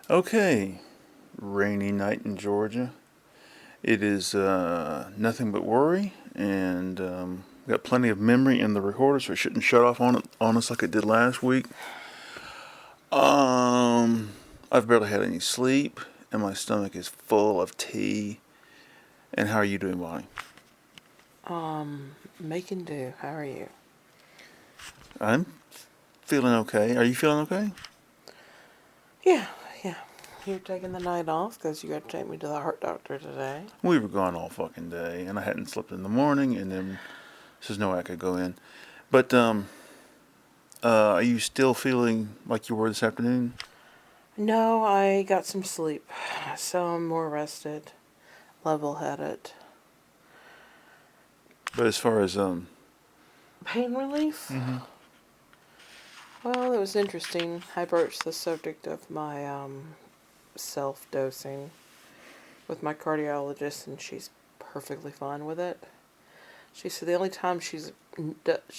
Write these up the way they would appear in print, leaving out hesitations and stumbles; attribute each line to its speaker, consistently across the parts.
Speaker 1: Okay, rainy night in Georgia. It is nothing but worry, and we got plenty of memory in the recorder, so it shouldn't shut off on us like it did last week. Um, I've barely had any sleep, and my stomach is full of tea. And how are you doing, Bonnie?
Speaker 2: Making do. How are you?
Speaker 1: I'm feeling okay. Are you feeling okay?
Speaker 2: Yeah, yeah. You're taking the night off because you got to take me to the heart doctor today.
Speaker 1: We were gone all fucking day, and I hadn't slept in the morning, and then there's no way I could go in. But are you still feeling like you were this afternoon?
Speaker 2: No, I got some sleep, so I'm more rested, level-headed.
Speaker 1: But as far as
Speaker 2: Pain relief?
Speaker 1: Mhm.
Speaker 2: Well, it was interesting. I broached the subject of my self-dosing with my cardiologist, and she's perfectly fine with it. She said the only time she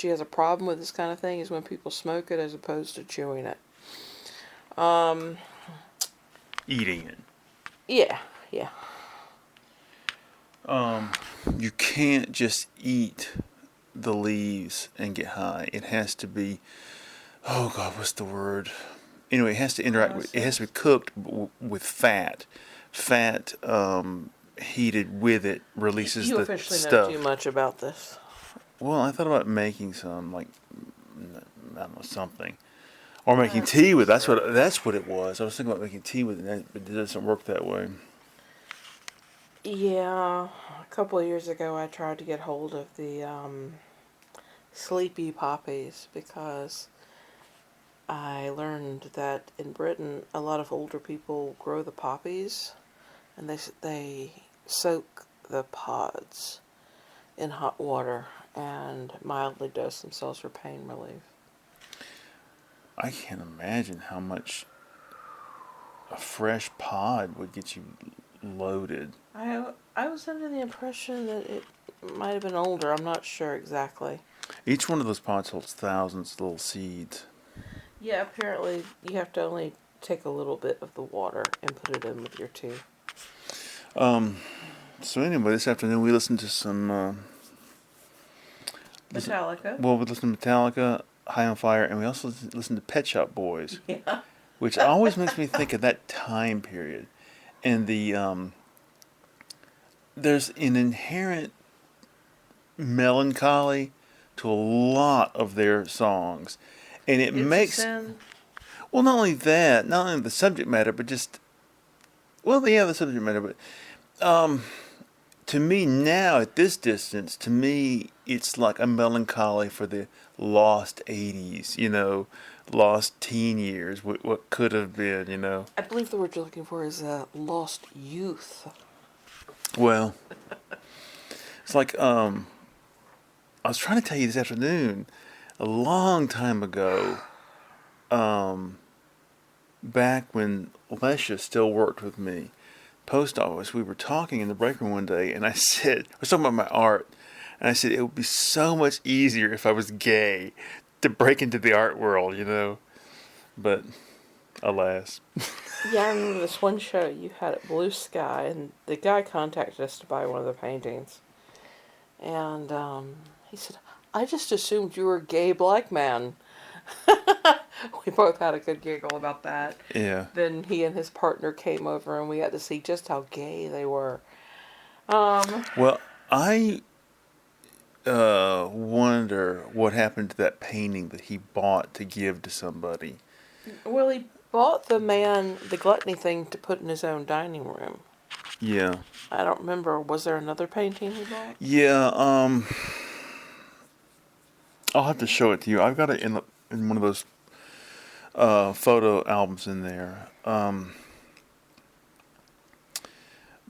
Speaker 2: has a problem with this kind of thing is when people smoke it as opposed to chewing it. Um,
Speaker 1: Eating it.
Speaker 2: yeah, yeah.
Speaker 1: Um, you can't just eat the leaves and get high. It has to be, oh God, what's the word? Anyway, it has to interact with, it has to be cooked with fat. Fat heated with it releases
Speaker 2: You
Speaker 1: the
Speaker 2: officially know too
Speaker 1: stuff.
Speaker 2: much about this.
Speaker 1: Well, I thought about making some, like, I don't know, something. Or making
Speaker 2: That's
Speaker 1: tea with.
Speaker 2: absurd.
Speaker 1: That's what it was. I was thinking about making tea with it, but it doesn't work that way.
Speaker 2: Yeah, a couple of years ago I tried to get hold of the sleepy poppies because I learned that in Britain a lot of older people grow the poppies and they soak the pods in hot water and mildly dose themselves for pain relief.
Speaker 1: I can't imagine how much a fresh pod would get you loaded.
Speaker 2: I was under the impression that it might have been older. I'm not sure exactly.
Speaker 1: Each one of those pods holds thousands of little seeds.
Speaker 2: Yeah, apparently you have to only take a little bit of the water and put it in with your tea.
Speaker 1: Um, so anyway, this afternoon we listened to some. Listen,
Speaker 2: Metallica.
Speaker 1: well, we listened to Metallica, High on Fire, and we also listened to Pet Shop Boys,
Speaker 2: Yeah.
Speaker 1: which always makes me think of that time period. And there's an inherent melancholy to a lot of their songs, and it
Speaker 2: It's a
Speaker 1: makes,
Speaker 2: sin.
Speaker 1: well, not only that, not only the subject matter, but just, well, yeah, the subject matter, but to me now at this distance, to me it's like a melancholy for the lost 80s, lost teen years, what could have been.
Speaker 2: I believe the word you're looking for is lost youth.
Speaker 1: Well, it's like I was trying to tell you this afternoon, a long time ago, um, back when Lesha still worked with me, post office, we were talking in the break room one day, and I said, I was talking about my art, and I said it would be so much easier if I was gay to break into the art world. But alas.
Speaker 2: Yeah, I remember this one show you had at Blue Sky, and the guy contacted us to buy one of the paintings. And he said, I just assumed you were a gay black man. We both had a good giggle about that.
Speaker 1: Yeah.
Speaker 2: Then he and his partner came over, and we got to see just how gay they were.
Speaker 1: Well, I wonder what happened to that painting that he bought to give to somebody.
Speaker 2: Well, he bought the man the gluttony thing to put in his own dining room.
Speaker 1: Yeah.
Speaker 2: I don't remember. Was there another painting he bought?
Speaker 1: Yeah, I'll have to show it to you. I've got it in one of those photo albums in there.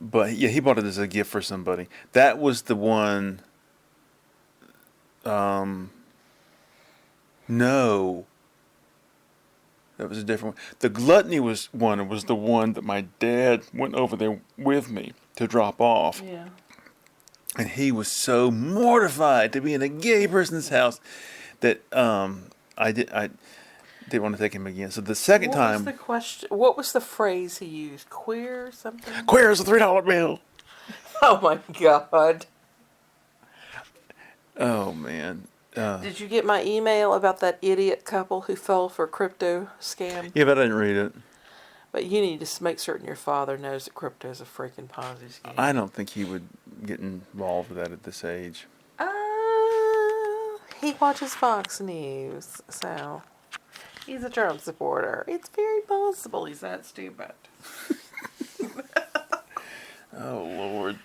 Speaker 1: But yeah, he bought it as a gift for somebody. That was the one. Um, no, that was a different one. The gluttony was the one that my dad went over there with me to drop off,
Speaker 2: Yeah.
Speaker 1: and he was so mortified to be in a gay person's house that I did. didn't want to take him again. So the second
Speaker 2: What
Speaker 1: time,
Speaker 2: was the question? What was the phrase he used? Queer or something?
Speaker 1: "Where's a $3 bill?"
Speaker 2: Oh my god.
Speaker 1: Oh man.
Speaker 2: Did you get my email about that idiot couple who fell for a crypto scam?
Speaker 1: Yeah, but I didn't read it.
Speaker 2: But you need to make certain your father knows that crypto is a freaking Ponzi scheme.
Speaker 1: I don't think he would get involved with that at this age.
Speaker 2: He watches Fox News, so he's a Trump supporter. It's very possible he's that stupid.
Speaker 1: Oh Lord.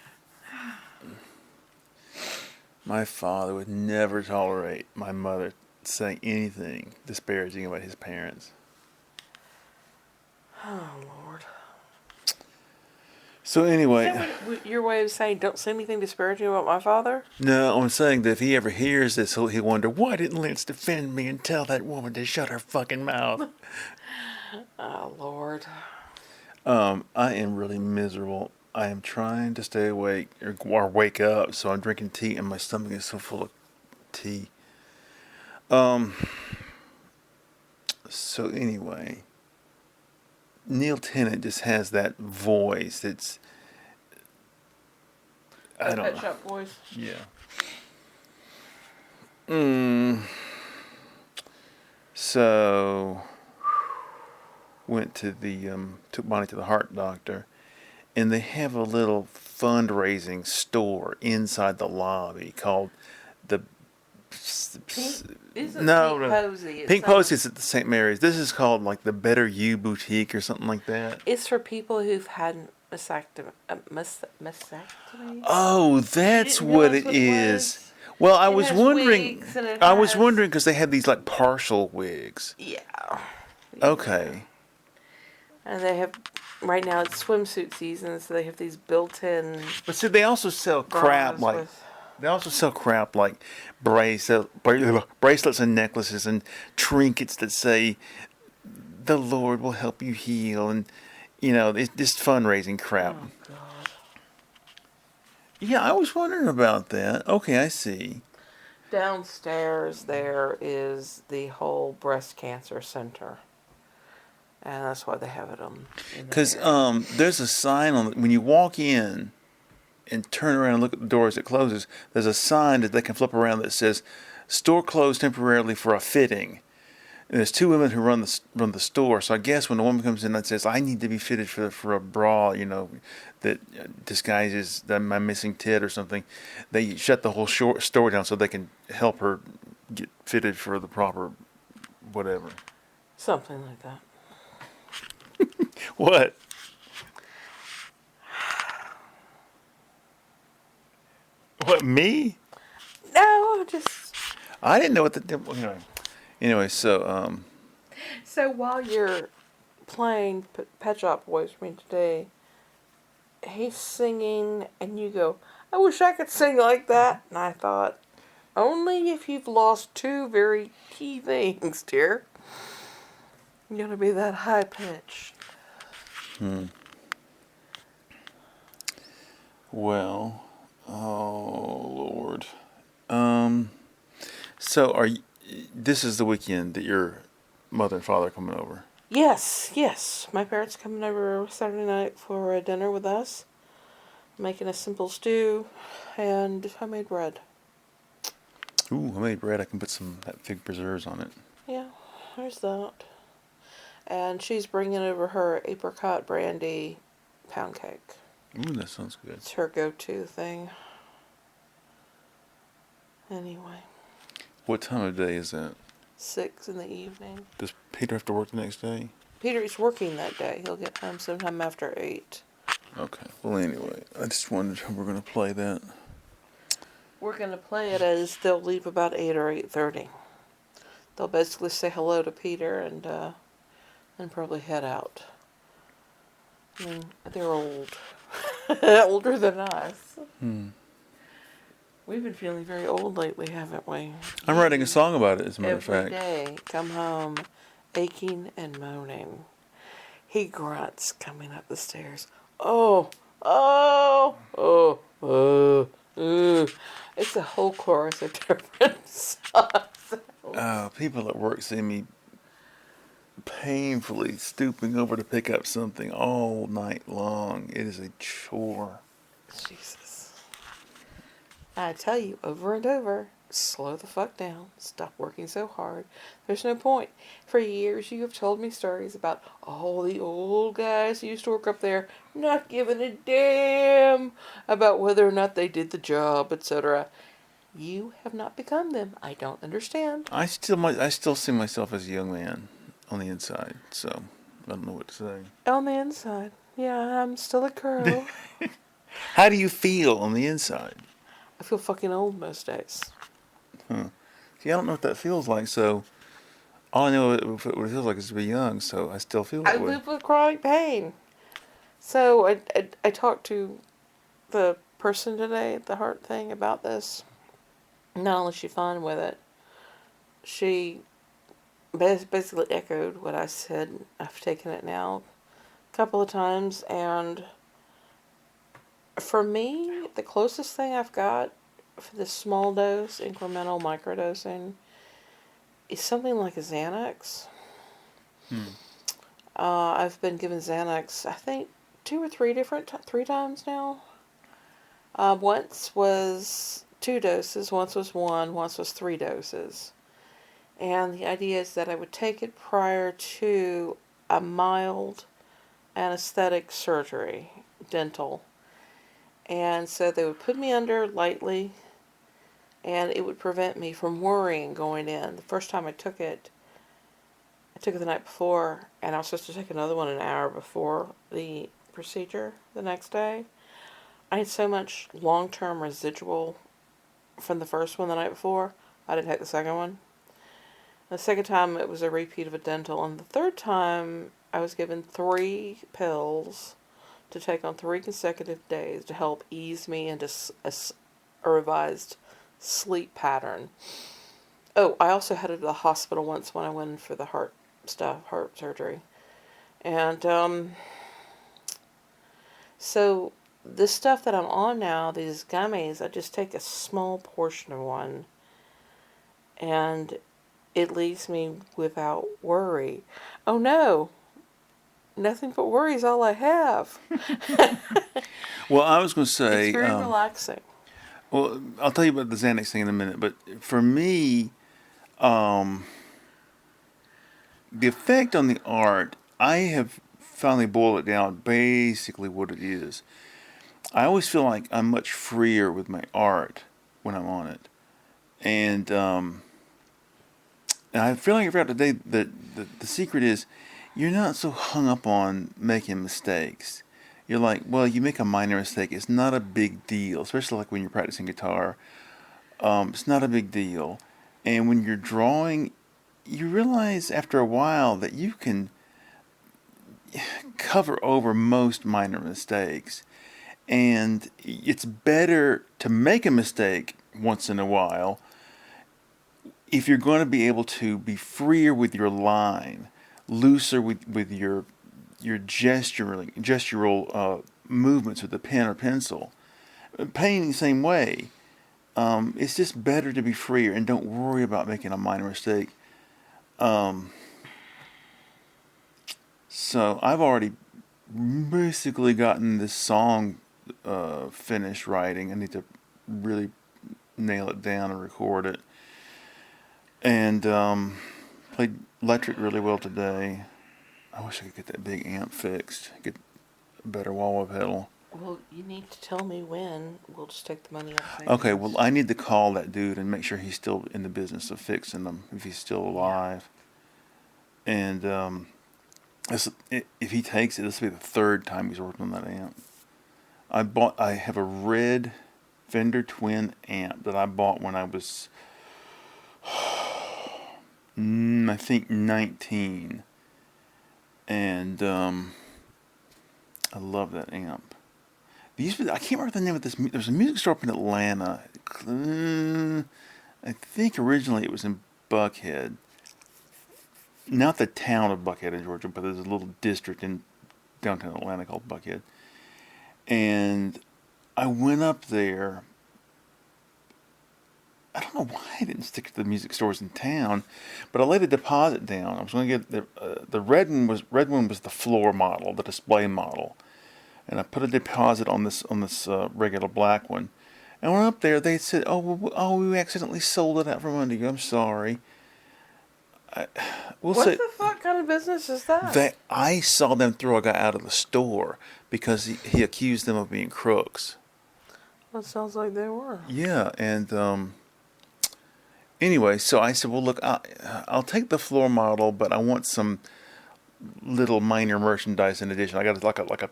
Speaker 1: My father would never tolerate my mother saying anything disparaging about his parents.
Speaker 2: Oh Lord.
Speaker 1: So anyway,
Speaker 2: Is that your way of saying don't say anything disparaging about my father?
Speaker 1: no, I'm saying that if he ever hears this, he'll wonder, why didn't Lance defend me and tell that woman to shut her fucking mouth?
Speaker 2: Oh Lord.
Speaker 1: I am really miserable. I am trying to stay awake or wake up, so I'm drinking tea and my stomach is so full of tea. So anyway, Neil Tennant just has that voice that's, I don't
Speaker 2: Pet
Speaker 1: know.
Speaker 2: Shop Boys.
Speaker 1: Yeah. So went to the took Bonnie to the heart doctor, and they have a little fundraising store inside the lobby called the
Speaker 2: Isn't
Speaker 1: no,
Speaker 2: Pink
Speaker 1: no.
Speaker 2: Posy?
Speaker 1: Pink Posy is at the St. Mary's. This is called like the Better You Boutique or something like that.
Speaker 2: It's for people who've had mastectomy.
Speaker 1: Oh, that's
Speaker 2: didn't
Speaker 1: what
Speaker 2: realize
Speaker 1: it
Speaker 2: what it
Speaker 1: is.
Speaker 2: was?
Speaker 1: Well, I
Speaker 2: It
Speaker 1: was
Speaker 2: has
Speaker 1: wondering.
Speaker 2: wigs and it
Speaker 1: I was
Speaker 2: has-
Speaker 1: wondering because they had these like partial wigs.
Speaker 2: Yeah.
Speaker 1: Okay.
Speaker 2: And they have, right now it's swimsuit season, so they have these built-in
Speaker 1: But see, they also sell crap
Speaker 2: bras
Speaker 1: like
Speaker 2: with-
Speaker 1: they also sell crap like bracelets and necklaces and trinkets that say the Lord will help you heal, and it's just fundraising crap.
Speaker 2: Oh God.
Speaker 1: Yeah, I was wondering about that. Okay, I see.
Speaker 2: Downstairs there is the whole breast cancer center. And that's why they have it in
Speaker 1: Because
Speaker 2: there.
Speaker 1: there's a sign on when you walk in and turn around and look at the door as it closes. There's a sign that they can flip around that says "Store closed temporarily for a fitting." And there's two women who run the store. So I guess when a woman comes in and says, "I need to be fitted for a bra," that disguises my missing tit or something, they shut the whole store down so they can help her get fitted for the proper whatever.
Speaker 2: Something like that.
Speaker 1: What? What, me?
Speaker 2: No, just...
Speaker 1: I didn't know what Anyway, so
Speaker 2: So while you're playing Pet Shop Boys for me today, he's singing and you go, I wish I could sing like that. And I thought, only if you've lost two very key things, dear. You're going to be that high pitched.
Speaker 1: well, oh Lord. So this is the weekend that your mother and father are coming over.
Speaker 2: Yes. My parents coming over Saturday night for a dinner with us. Making a simple stew and homemade bread.
Speaker 1: Ooh, I made bread. I can put some that fig preserves on it.
Speaker 2: Yeah, there's that. And she's bringing over her apricot brandy pound cake.
Speaker 1: Ooh, that sounds good.
Speaker 2: It's her go-to thing. Anyway,
Speaker 1: What time of day is that?
Speaker 2: 6 in the evening.
Speaker 1: Does Peter have to work the next day?
Speaker 2: Peter's working that day. He'll get home sometime after 8.
Speaker 1: Okay. Well, anyway, I just wondered how we're going to play that.
Speaker 2: We're going to play it as they'll leave about 8 or 8:30. They'll basically say hello to Peter and probably head out. I mean, they're old. Older than us. We've been feeling very old lately, haven't we?
Speaker 1: I'm writing a song about it, as a matter of
Speaker 2: Every
Speaker 1: fact.
Speaker 2: day, come home aching and moaning. He grunts coming up the stairs. It's a whole chorus of different songs.
Speaker 1: People at work see me painfully stooping over to pick up something all night long. It is a chore.
Speaker 2: Jesus. I tell you over and over, slow the fuck down. Stop working so hard. There's no point. For years you have told me stories about all the old guys who used to work up there not giving a damn about whether or not they did the job, etc. You have not become them. I don't understand.
Speaker 1: I still see myself as a young man on the inside, so I don't know what to say.
Speaker 2: On the inside. Yeah, I'm still a girl.
Speaker 1: How do you feel on the inside?
Speaker 2: I feel fucking old most days.
Speaker 1: Huh. See, I don't know what that feels like, so all I know what it feels like is to be young, so I still feel
Speaker 2: I
Speaker 1: that way.
Speaker 2: live with chronic pain. So I talked to the person today at the heart thing about this. Not only is she fine with it, she basically echoed what I said. I've taken it now a couple of times, and for me, the closest thing I've got for this small dose, incremental microdosing, is something like a Xanax. I've been given Xanax, I think, three times now. Once was 2 doses, once was 1, once was 3 doses. And the idea is that I would take it prior to a mild anesthetic surgery, dental. And so they would put me under lightly, and it would prevent me from worrying going in. The first time I took it the night before, and I was supposed to take another one an hour before the procedure the next day. I had so much long-term residual from the first one the night before, I didn't take the second one. The second time it was a repeat of a dental, and the third time I was given 3 pills to take on 3 consecutive days to help ease me into a revised sleep pattern. Oh, I also had it at the hospital once when I went in for the heart surgery. And so this stuff that I'm on now, these gummies, I just take a small portion of one, and it leaves me without worry. Oh no, nothing but worry is all I have.
Speaker 1: Well, I was going to say,
Speaker 2: It's very relaxing.
Speaker 1: well, I'll tell you about the Xanax thing in a minute, but for me, the effect on the art, I have finally boiled it down basically what it is. I always feel like I'm much freer with my art when I'm on it. And I feel like I forgot today that the secret is you're not so hung up on making mistakes. You're like, well, you make a minor mistake. It's not a big deal, especially like when you're practicing guitar. It's not a big deal. And when you're drawing, you realize after a while that you can cover over most minor mistakes. And it's better to make a mistake once in a while if you're going to be able to be freer with your line, looser with your gestural movements with the pen or pencil. Painting the same way. It's just better to be freer and don't worry about making a minor mistake. So I've already basically gotten this song finished writing. I need to really nail it down and record it. And played electric really well today. I wish I could get that big amp fixed. Get a better wah-wah pedal.
Speaker 2: Well, you need to tell me when. We'll just take the money out.
Speaker 1: Okay, well, I need to call that dude and make sure he's still in the business of fixing them, if he's still alive. And if he takes it, this will be the 3rd time he's working on that amp. I have a red Fender Twin amp that I bought when I was, I think 19. And I love that amp. I can't remember the name of this. There's a music store up in Atlanta. I think originally it was in Buckhead. Not the town of Buckhead in Georgia, but there's a little district in downtown Atlanta called Buckhead. And I went up there. I don't know why I didn't stick to the music stores in town, but I laid a deposit down. I was going to get the red one was the floor model, the display model, and I put a deposit on this regular black one. And when up there, they said, we accidentally sold it out from under you. I'm sorry. We'll
Speaker 2: What
Speaker 1: say
Speaker 2: the fuck kind of business is that?
Speaker 1: that I saw them throw a guy out of the store because he accused them of being crooks.
Speaker 2: That sounds like they were.
Speaker 1: Yeah, and anyway, so I said, well, look, I'll take the floor model, but I want some little minor merchandise in addition. I got like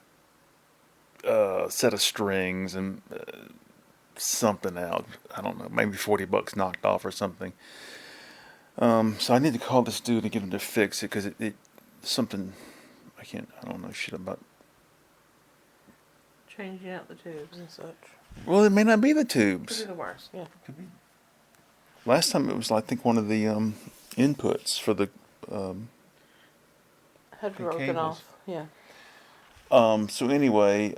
Speaker 1: a set of strings and something out. I don't know, maybe $40 knocked off or something. So I need to call this dude and get him to fix it because it something I don't know shit about.
Speaker 2: Changing out the tubes and such.
Speaker 1: Well, it may not be the
Speaker 2: Could
Speaker 1: tubes.
Speaker 2: be the worst, yeah.
Speaker 1: Could be. Last time it was, I think, one of the inputs for the.
Speaker 2: Had
Speaker 1: The
Speaker 2: broken
Speaker 1: cables.
Speaker 2: off, yeah.
Speaker 1: So anyway,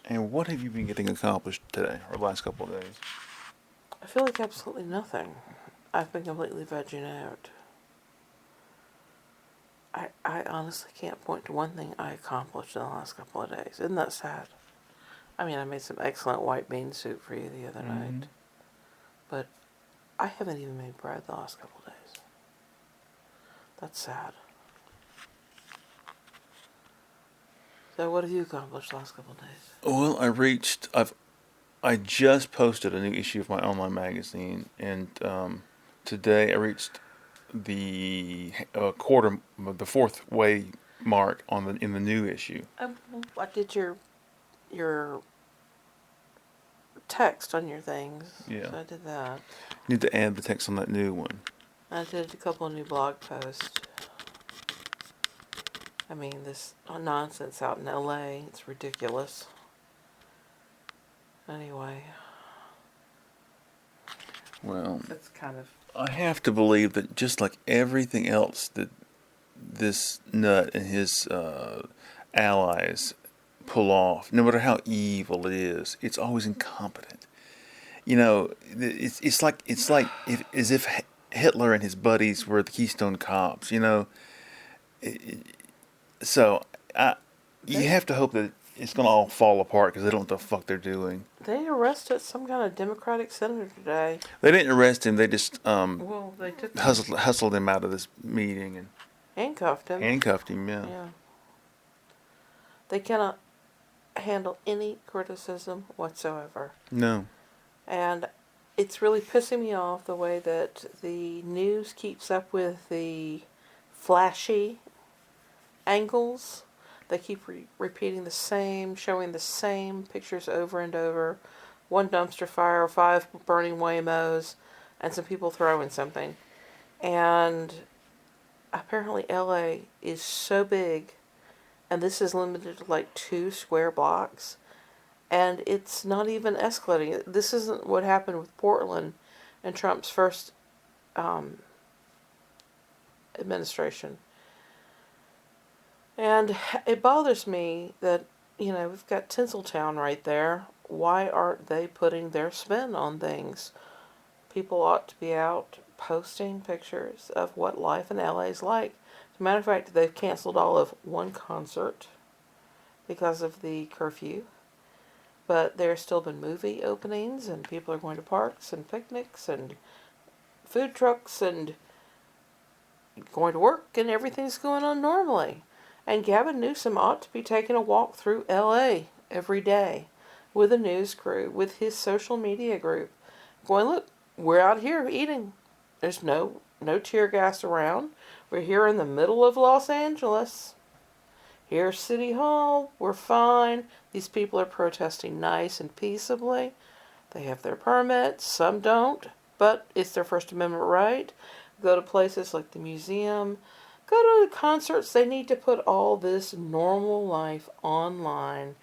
Speaker 1: and what have you been getting accomplished today or the last couple of days?
Speaker 2: I feel like absolutely nothing. I've been completely vegging out. I honestly can't point to one thing I accomplished in the last couple of days. Isn't that sad? I mean, I made some excellent white bean soup for you the other night. But I haven't even made bread the last couple of days. That's sad. So what have you accomplished the last couple of days?
Speaker 1: Well, I just posted a new issue of my online magazine, and today I reached the the fourth way mark in the new issue.
Speaker 2: What did your text on your things?
Speaker 1: Yeah.
Speaker 2: So I did that.
Speaker 1: Need to add the text on that new one.
Speaker 2: I did a couple of new blog posts. I mean, this nonsense out in LA, it's ridiculous. Anyway,
Speaker 1: Well,
Speaker 2: that's kind of...
Speaker 1: I have to believe that just like everything else that this nut and his allies pull off, no matter how evil it is, it's always incompetent. You know, it's like as if Hitler and his buddies were the Keystone Cops. You know, so you have to hope that it's going to all fall apart because they don't know what the fuck they're doing.
Speaker 2: They arrested some kind of Democratic senator today.
Speaker 1: They didn't arrest him. They just
Speaker 2: Well, they took him,
Speaker 1: hustled him out of this meeting and
Speaker 2: handcuffed him.
Speaker 1: handcuffed him. Yeah.
Speaker 2: Yeah. They cannot handle any criticism whatsoever.
Speaker 1: No.
Speaker 2: And it's really pissing me off the way that the news keeps up with the flashy angles. They keep repeating the same, showing the same pictures over and over. One dumpster fire, 5 burning Waymos, and some people throwing something. And apparently LA is so big, and this is limited to like 2 square blocks, and it's not even escalating. This isn't what happened with Portland in Trump's first administration. And it bothers me that, you know, we've got Tinseltown right there. Why aren't they putting their spin on things? People ought to be out posting pictures of what life in LA is like. As a matter of fact, they've canceled all of one concert because of the curfew. But there's still been movie openings, and people are going to parks and picnics and food trucks and going to work, and everything's going on normally. And Gavin Newsom ought to be taking a walk through LA every day with a news crew, with his social media group, going, look, we're out here eating. There's no tear gas around. We're here in the middle of Los Angeles. Here's City Hall. We're fine. These people are protesting nice and peaceably. They have their permits. Some don't, but it's their First Amendment right. Go to places like the museum. Go to the concerts. They need to put all this normal life online.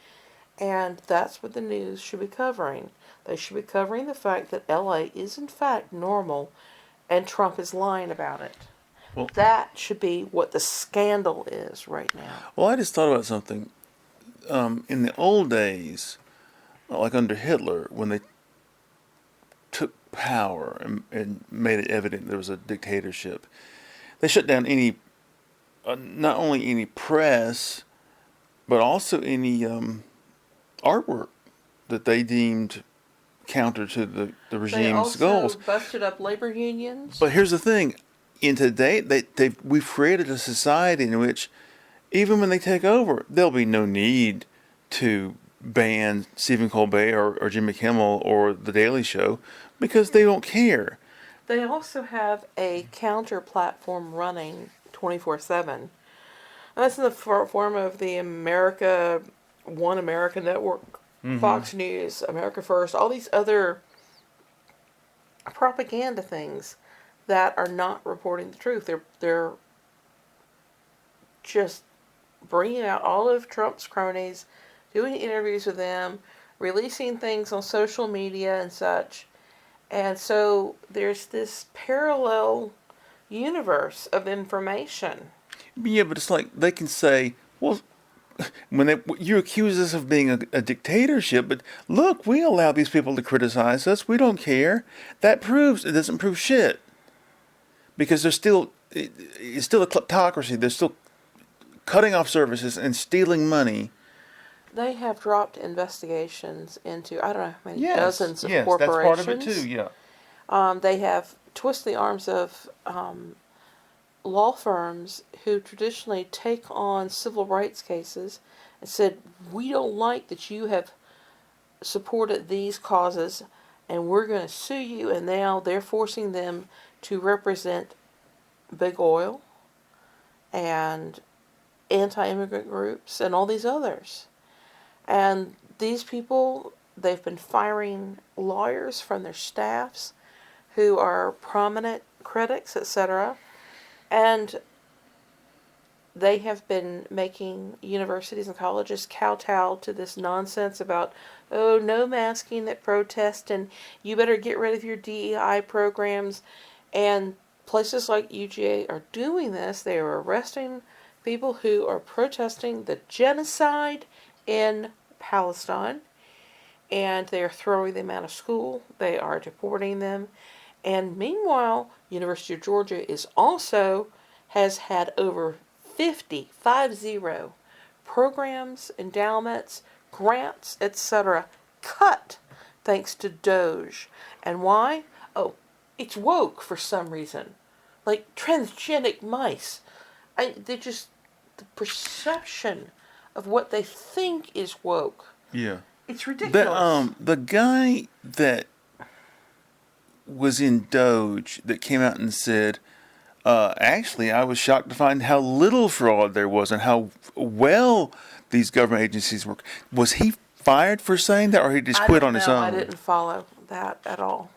Speaker 2: And that's what the news should be covering. They should be covering the fact that LA is in fact normal and Trump is lying about it. Well, that should be what the scandal is right now.
Speaker 1: Well, I just thought about something. In the old days, like under Hitler, when they power and made it evident there was a dictatorship. They shut down any, not only any press, but also any artwork that they deemed counter to the
Speaker 2: They
Speaker 1: regime's
Speaker 2: also
Speaker 1: goals.
Speaker 2: busted up labor unions.
Speaker 1: But here's the thing: in today, we've created a society in which, even when they take over, there'll be no need to ban Stephen Colbert or Jimmy Kimmel or The Daily Show because they don't care.
Speaker 2: They also have a counter platform running 24/7. And that's in the form of the One America Network, Fox News, America First, all these other propaganda things that are not reporting the truth. They're just bringing out all of Trump's cronies, doing interviews with them, releasing things on social media and such. And so there's this parallel universe of information.
Speaker 1: Yeah, but it's like they can say, well, you accuse us of being a dictatorship, but look, we allow these people to criticize us. We don't care. That proves it doesn't prove shit because it's still a kleptocracy. They're still cutting off services and stealing money.
Speaker 2: They have dropped investigations into, I don't know how many dozens of
Speaker 1: yes,
Speaker 2: corporations.
Speaker 1: that's part of it too. Yeah.
Speaker 2: They have twisted the arms of law firms who traditionally take on civil rights cases and said, we don't like that you have supported these causes and we're going to sue you. And now they're forcing them to represent big oil and anti-immigrant groups and all these others. And these people, they've been firing lawyers from their staffs who are prominent critics, etc. And they have been making universities and colleges kowtow to this nonsense about, oh, no masking at protest, and you better get rid of your DEI programs. And places like UGA are doing this. They are arresting people who are protesting the genocide in Palestine, and they are throwing them out of school. They are deporting them. And meanwhile, University of Georgia has had over 50 programs, endowments, grants, etc. cut thanks to Doge. And why? Oh, it's woke for some reason. Like transgenic mice. The perception of what they think is woke.
Speaker 1: Yeah.
Speaker 2: It's ridiculous.
Speaker 1: The guy that was in Doge that came out and said, actually, I was shocked to find how little fraud there was and how well these government agencies work. Was he fired for saying that, or he just quit on his own?
Speaker 2: I didn't follow that at all.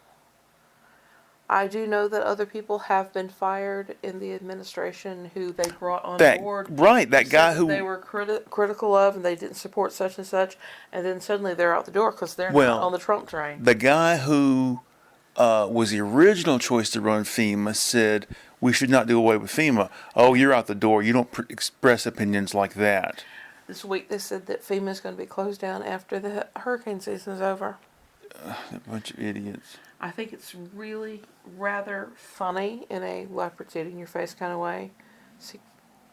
Speaker 2: I do know that other people have been fired in the administration who they brought on board.
Speaker 1: Right, that guy who
Speaker 2: they were critical of, and they didn't support such and such, and then suddenly they're out the door because they're not on the Trump train.
Speaker 1: The guy who was the original choice to run FEMA said we should not do away with FEMA. Oh, you're out the door. You don't express opinions like that.
Speaker 2: This week they said that FEMA is going to be closed down after the hurricane season is over.
Speaker 1: A bunch of idiots.
Speaker 2: I think it's really rather funny in a leopard seat in your face kind of way. See,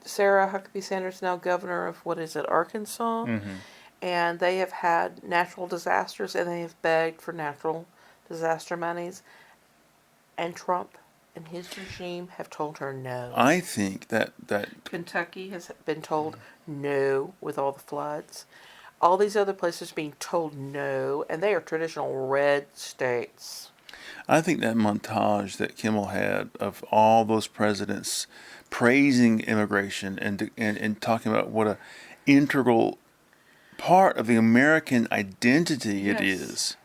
Speaker 2: Sarah Huckabee Sanders is now governor of, Arkansas?
Speaker 1: Mm-hmm.
Speaker 2: And they have had natural disasters and they have begged for natural disaster monies. And Trump and his regime have told her no.
Speaker 1: I think that
Speaker 2: Kentucky has been told no with all the floods. All these other places being told no, and they are traditional red states.
Speaker 1: I think that montage that Kimmel had of all those presidents praising immigration and talking about what a integral part of the American identity it is.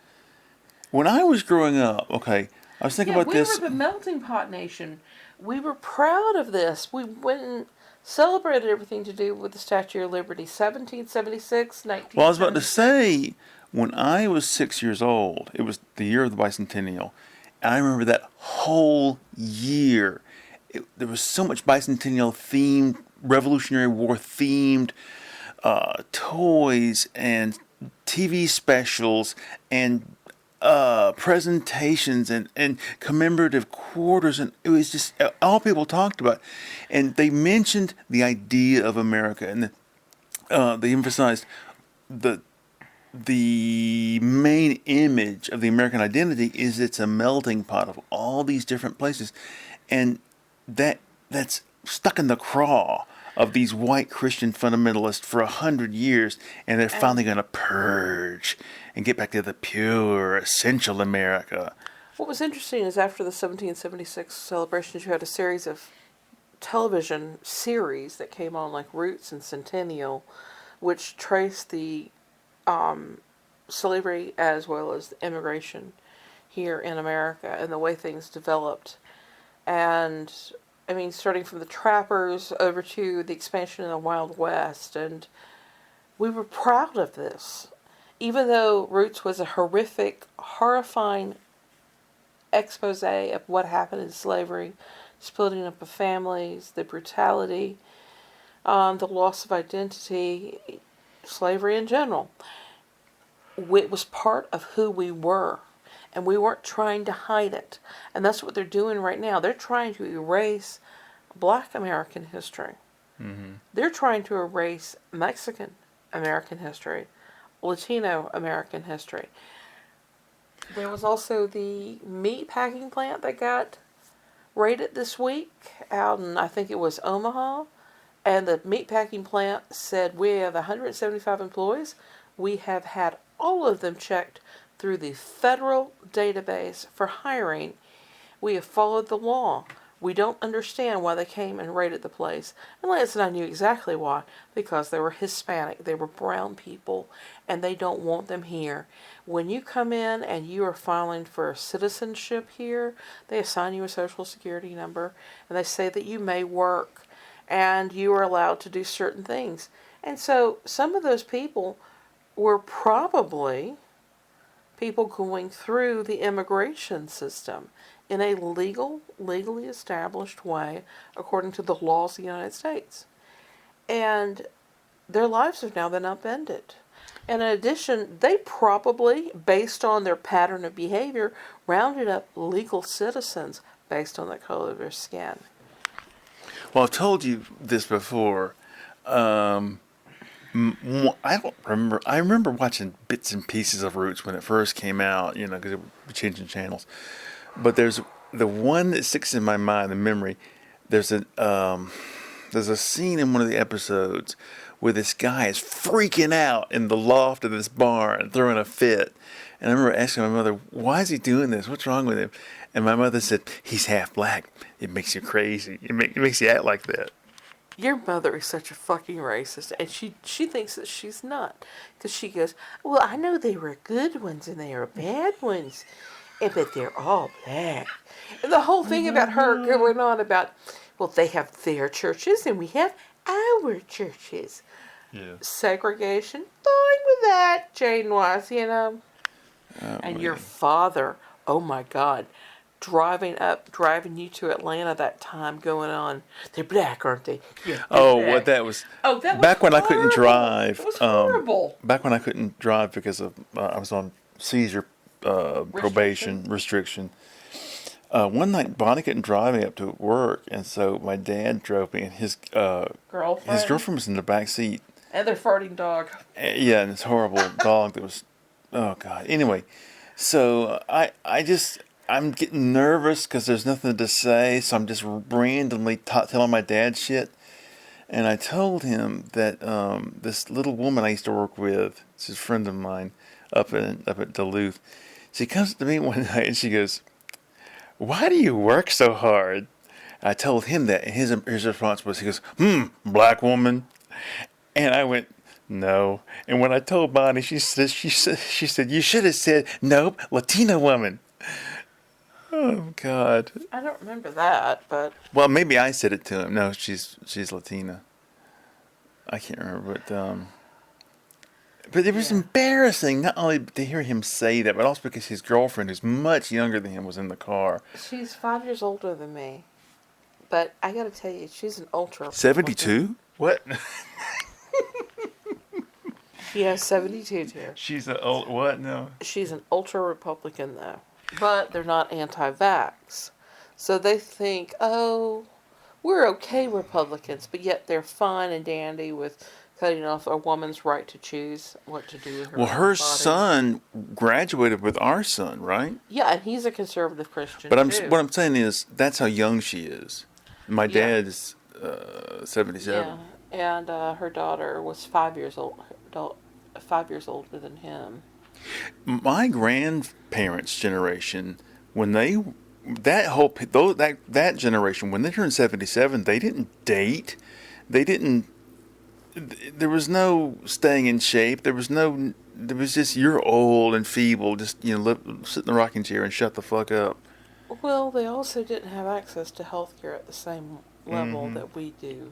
Speaker 1: When I was growing up, I was thinking about this.
Speaker 2: We were the melting pot nation. We were proud of this. We went and celebrated everything to do with the Statue of Liberty, 1776, 1976.
Speaker 1: Well, I was about to say, when I was 6 years old, it was the year of the bicentennial. And I remember that whole year. There was so much bicentennial themed, Revolutionary War themed toys and TV specials and presentations and commemorative quarters, and it was just all people talked about. And they mentioned the idea of America, and they emphasized the main image of the American identity is it's a melting pot of all these different places, and that's stuck in the craw of these white Christian fundamentalists for 100 years, and they're finally going to purge and get back to the pure, essential America.
Speaker 2: What was interesting is after the 1776 celebrations, you had a series of television series that came on, like Roots and Centennial, which traced the slavery as well as the immigration here in America and the way things developed. And I mean, starting from the trappers over to the expansion of the Wild West. And we were proud of this. Even though Roots was a horrific, horrifying expose of what happened in slavery, splitting up of families, the brutality, the loss of identity, slavery in general. It was part of who we were, and we weren't trying to hide it. And that's what they're doing right now. They're trying to erase Black American history.
Speaker 1: Mm-hmm.
Speaker 2: They're trying to erase Mexican American history, Latino American history. There was also the meat packing plant that got raided this week out in, I think it was Omaha. And the meatpacking plant said, we have 175 employees. We have had all of them checked through the federal database for hiring. We have followed the law. We don't understand why they came and raided the place. And Lance and I knew exactly why. Because they were Hispanic. They were brown people. And they don't want them here. When you come in and you are filing for citizenship here, they assign you a social security number. And they say that you may work. And you are allowed to do certain things. And so some of those people were probably people going through the immigration system in a legally established way according to the laws of the United States. And their lives have now been upended. And in addition, they probably, based on their pattern of behavior, rounded up legal citizens based on the color of their skin.
Speaker 1: Well, I've told you this before. I don't remember. I remember watching bits and pieces of Roots when it first came out, because it was changing channels. But there's the one that sticks in my mind, the memory. There's a scene in one of the episodes where this guy is freaking out in the loft of this barn, throwing a fit. And I remember asking my mother, why is he doing this? What's wrong with him? And my mother said, he's half black. It makes you crazy. It makes you act like that.
Speaker 2: Your mother is such a fucking racist, and she thinks that she's not. Because she goes, well, I know there were good ones and there are bad ones, but they're all black. And the whole thing about her going on about, well, they have their churches and we have our churches.
Speaker 1: Yeah.
Speaker 2: Segregation, fine with that, Jane was,
Speaker 1: Oh,
Speaker 2: and
Speaker 1: man.
Speaker 2: your father, oh my God, driving you to Atlanta that time, going on, they're black, aren't they? Yeah,
Speaker 1: what that was.
Speaker 2: Oh, that was
Speaker 1: back when
Speaker 2: horrible.
Speaker 1: I couldn't drive.
Speaker 2: It was horrible.
Speaker 1: Back when I couldn't drive because of I was on seizure probation restriction. One night, Bonnie couldn't drive me up to work, and so my dad drove me, and his girlfriend was in the back seat.
Speaker 2: And their farting dog.
Speaker 1: Yeah, and this horrible dog that was, oh God. Anyway, so I'm getting nervous because there's nothing to say, so I'm just randomly telling my dad shit. And I told him that this little woman I used to work with, she's a friend of mine up at Duluth, she comes to me one night and she goes, why do you work so hard? I told him that, and his response was, he goes, black woman. And I went, no. And when I told Bonnie, she said, you should have said, nope, Latina woman. Oh God.
Speaker 2: I don't remember that, but
Speaker 1: Well, maybe I said it to him. No, she's Latina. I can't remember, but it was embarrassing not only to hear him say that, but also because his girlfriend, who's much younger than him, was in the car.
Speaker 2: she's 5 years older than me. But I got to tell you, she's an ultra.
Speaker 1: 72? What?
Speaker 2: He has 72 too.
Speaker 1: She's an old what? No.
Speaker 2: She's an ultra Republican though, but they're not anti-vax, so they think, oh, we're okay Republicans, but yet they're fine and dandy with cutting off a woman's right to choose what to do with her.
Speaker 1: Well,
Speaker 2: own
Speaker 1: her
Speaker 2: body.
Speaker 1: son graduated with our son, right?
Speaker 2: Yeah, and he's a conservative Christian
Speaker 1: But
Speaker 2: too.
Speaker 1: what I'm saying is that's how young she is. My
Speaker 2: Yeah.
Speaker 1: dad is 77.
Speaker 2: Yeah, and her daughter was 5 years old. 5 years older than him.
Speaker 1: My grandparents' generation, when they that generation, when they turned 77, they didn't date. They didn't. There was no staying in shape. There was just you're old and feeble. Just sit in the rocking chair and shut the fuck up.
Speaker 2: Well, they also didn't have access to health care at the same level that we do.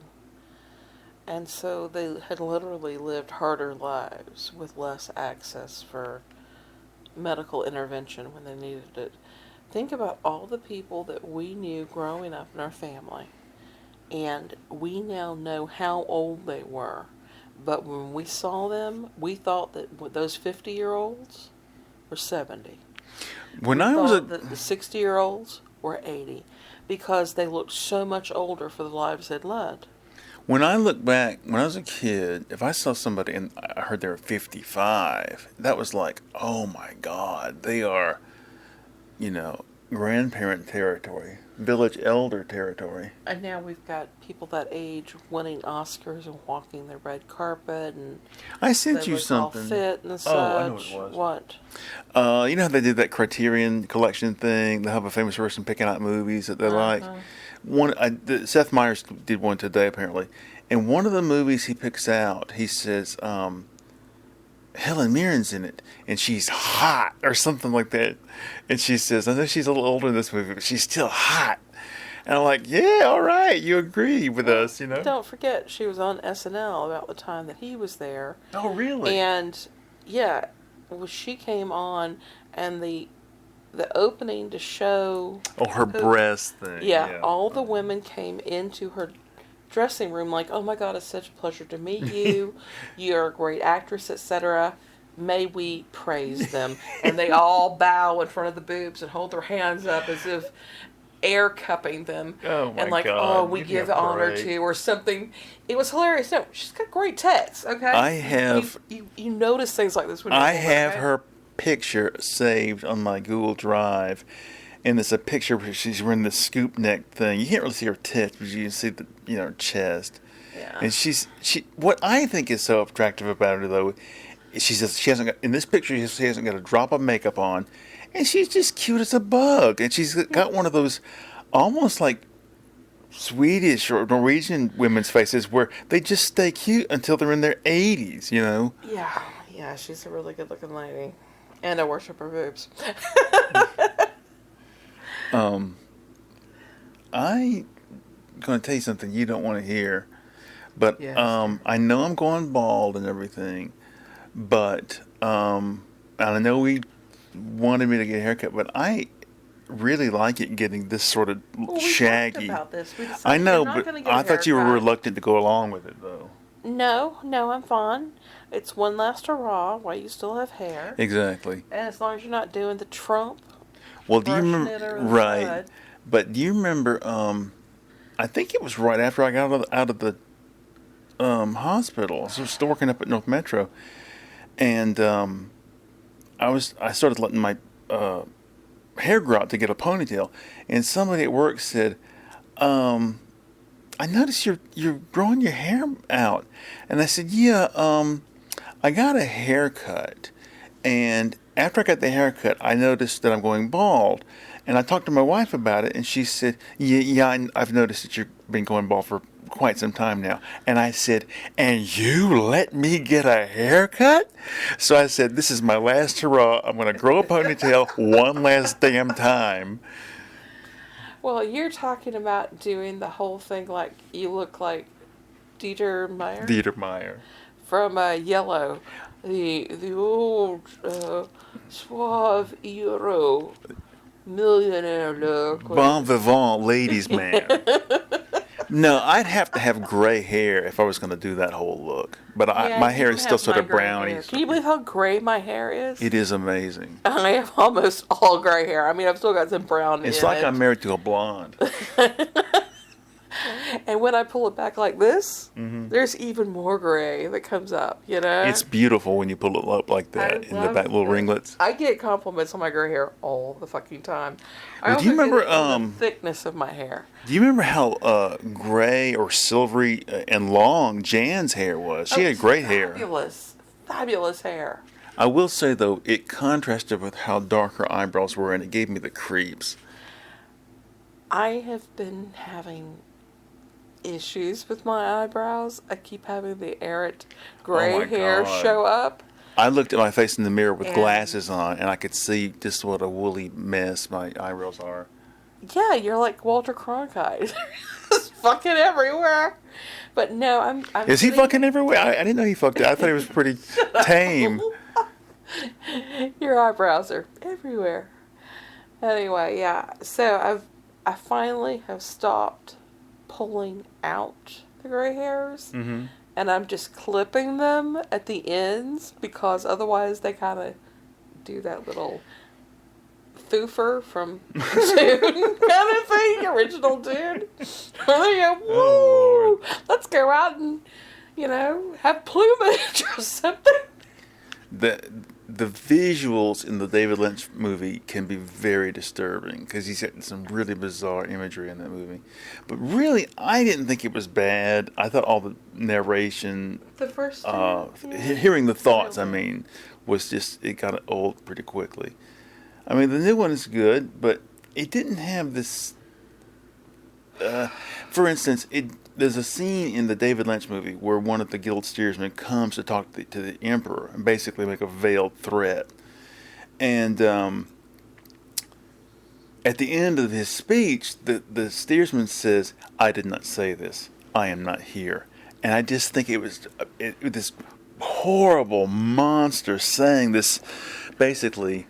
Speaker 2: And so they had literally lived harder lives with less access for medical intervention when they needed it. Think about all the people that we knew growing up in our family, and we now know how old they were. But when we saw them, we thought that those 50-year-olds were 70.
Speaker 1: When
Speaker 2: we
Speaker 1: I was
Speaker 2: thought that the 60-year-olds were 80 because they looked so much older for the lives they'd led.
Speaker 1: When I look back, when I was a kid, if I saw somebody and I heard they were 55, that was like, oh my God, they are, grandparent territory, village elder territory.
Speaker 2: And now we've got people that age winning Oscars and walking the red carpet, and
Speaker 1: I sent
Speaker 2: they
Speaker 1: you
Speaker 2: look
Speaker 1: something.
Speaker 2: all fit and such.
Speaker 1: Oh, I know what it was.
Speaker 2: What?
Speaker 1: You know how they did that Criterion collection thing? They have a famous person picking out movies that they like. Seth Meyers did one today apparently, and one of the movies he picks out, he says Helen Mirren's in it, and she's hot or something like that. And she says, I know she's a little older in this movie, but she's still hot. And I'm like, yeah, all right, you agree with us,
Speaker 2: Don't forget, she was on SNL about the time that he was there.
Speaker 1: Oh, really?
Speaker 2: And yeah, she came on, and the opening to show
Speaker 1: her breast thing.
Speaker 2: Yeah, all the women came into her dressing room like, oh my God, it's such a pleasure to meet you. You're a great actress, etc. May we praise them. And they all bow in front of the boobs and hold their hands up as if air cupping them.
Speaker 1: Oh my
Speaker 2: and like,
Speaker 1: God,
Speaker 2: oh, we
Speaker 1: give
Speaker 2: give
Speaker 1: me a
Speaker 2: honor
Speaker 1: break.
Speaker 2: to, or something. It was hilarious. No, she's got great tits, okay?
Speaker 1: I have...
Speaker 2: You notice things like this when you're
Speaker 1: I
Speaker 2: older,
Speaker 1: have
Speaker 2: okay?
Speaker 1: her picture saved on my Google Drive, and it's a picture where she's wearing the scoop neck thing. You can't really see her tits, but you can see the her chest.
Speaker 2: Yeah.
Speaker 1: And she what I think is so attractive about her though, she says she hasn't got in this picture she hasn't got a drop of makeup on, and she's just cute as a bug, and she's got one of those almost like Swedish or Norwegian women's faces where they just stay cute until they're in their 80s,
Speaker 2: Yeah, she's a really good looking lady. And I worship her boobs.
Speaker 1: I going to tell you something you don't want to hear, but
Speaker 2: Yes.
Speaker 1: I know I'm going bald and everything, but and I know we wanted me to get a haircut, but I really like it getting this sort of
Speaker 2: Well, we
Speaker 1: shaggy.
Speaker 2: talked about this. We decided
Speaker 1: I know,
Speaker 2: you're not
Speaker 1: but
Speaker 2: gonna get a
Speaker 1: I thought you were
Speaker 2: haircut.
Speaker 1: reluctant to go along with it, though.
Speaker 2: No, I'm fine. It's one last hurrah while you still have hair.
Speaker 1: Exactly.
Speaker 2: And as long as you're not doing the Trump,
Speaker 1: Well, do you
Speaker 2: brushing
Speaker 1: remember?
Speaker 2: it or the
Speaker 1: Right.
Speaker 2: bud.
Speaker 1: But do you remember? I think it was right after I got out of the hospital. I was still working up at North Metro, and I started letting my hair grow out to get a ponytail, and somebody at work said, I noticed you're growing your hair out. And I said, yeah, I got a haircut. And after I got the haircut, I noticed that I'm going bald. And I talked to my wife about it, and she said, yeah, I've noticed that you've been going bald for quite some time now. And I said, and you let me get a haircut? So I said, this is my last hurrah. I'm going to grow a ponytail one last damn time.
Speaker 2: Well, you're talking about doing the whole thing like you look like Dieter Meyer
Speaker 1: Dieter Meyer.
Speaker 2: from Yellow, the old suave Euro millionaire look.
Speaker 1: Bon vivant ladies man. No, I'd have to have gray hair if I was going to do that whole look. But
Speaker 2: Yeah,
Speaker 1: my
Speaker 2: you
Speaker 1: hair
Speaker 2: don't
Speaker 1: is still
Speaker 2: have
Speaker 1: sort
Speaker 2: my
Speaker 1: of
Speaker 2: gray
Speaker 1: browny.
Speaker 2: hair. Can you believe how gray my hair is?
Speaker 1: It is amazing.
Speaker 2: I have almost all gray hair. I mean, I've still got some brown
Speaker 1: It's
Speaker 2: in
Speaker 1: like
Speaker 2: it.
Speaker 1: I'm married to a blonde.
Speaker 2: And when I pull it back like this, there's even more gray that comes up, you know?
Speaker 1: It's beautiful when you pull it up like that in the back, little ringlets.
Speaker 2: I get compliments on my gray hair all the fucking time. I
Speaker 1: Well, do you
Speaker 2: also get
Speaker 1: remember,
Speaker 2: it on the thickness of my hair.
Speaker 1: Do you remember how gray or silvery and long Jan's hair was? She had great hair.
Speaker 2: Fabulous. Fabulous hair.
Speaker 1: I will say, though, it contrasted with how dark her eyebrows were, and it gave me the creeps.
Speaker 2: I have been having issues with my eyebrows. I keep having the errant gray
Speaker 1: my
Speaker 2: hair
Speaker 1: God.
Speaker 2: show up.
Speaker 1: I looked at my face in the mirror with
Speaker 2: And-
Speaker 1: glasses on, and I could see just what a woolly mess my eyebrows are.
Speaker 2: Yeah, you're like Walter Cronkite. Just fucking everywhere. But no, I'm
Speaker 1: Is he
Speaker 2: getting-
Speaker 1: fucking everywhere? I didn't know he fucked it. I thought he was pretty tame.
Speaker 2: Your eyebrows are everywhere. Anyway, yeah. So I finally have stopped pulling out the gray hairs,
Speaker 1: Mm-hmm.
Speaker 2: and I'm just clipping them at the ends because otherwise they kind of do that little thoofer from Dune kind of thing, original Dune. Where they go, woo,
Speaker 1: Oh,
Speaker 2: let's go out and, have plumage or something.
Speaker 1: The visuals in the David Lynch movie can be very disturbing because he's got some really bizarre imagery in that movie. But really, I didn't think it was bad. I thought all the narration,
Speaker 2: The first
Speaker 1: hearing the thoughts, was just, it got old pretty quickly. I mean, the new one is good, but it didn't have this. For instance, there's a scene in the David Lynch movie where one of the guild steersmen comes to talk to the emperor and basically make a veiled threat. And at the end of his speech, the steersman says, "I did not say this. I am not here." And I just think it was this horrible monster saying this, basically,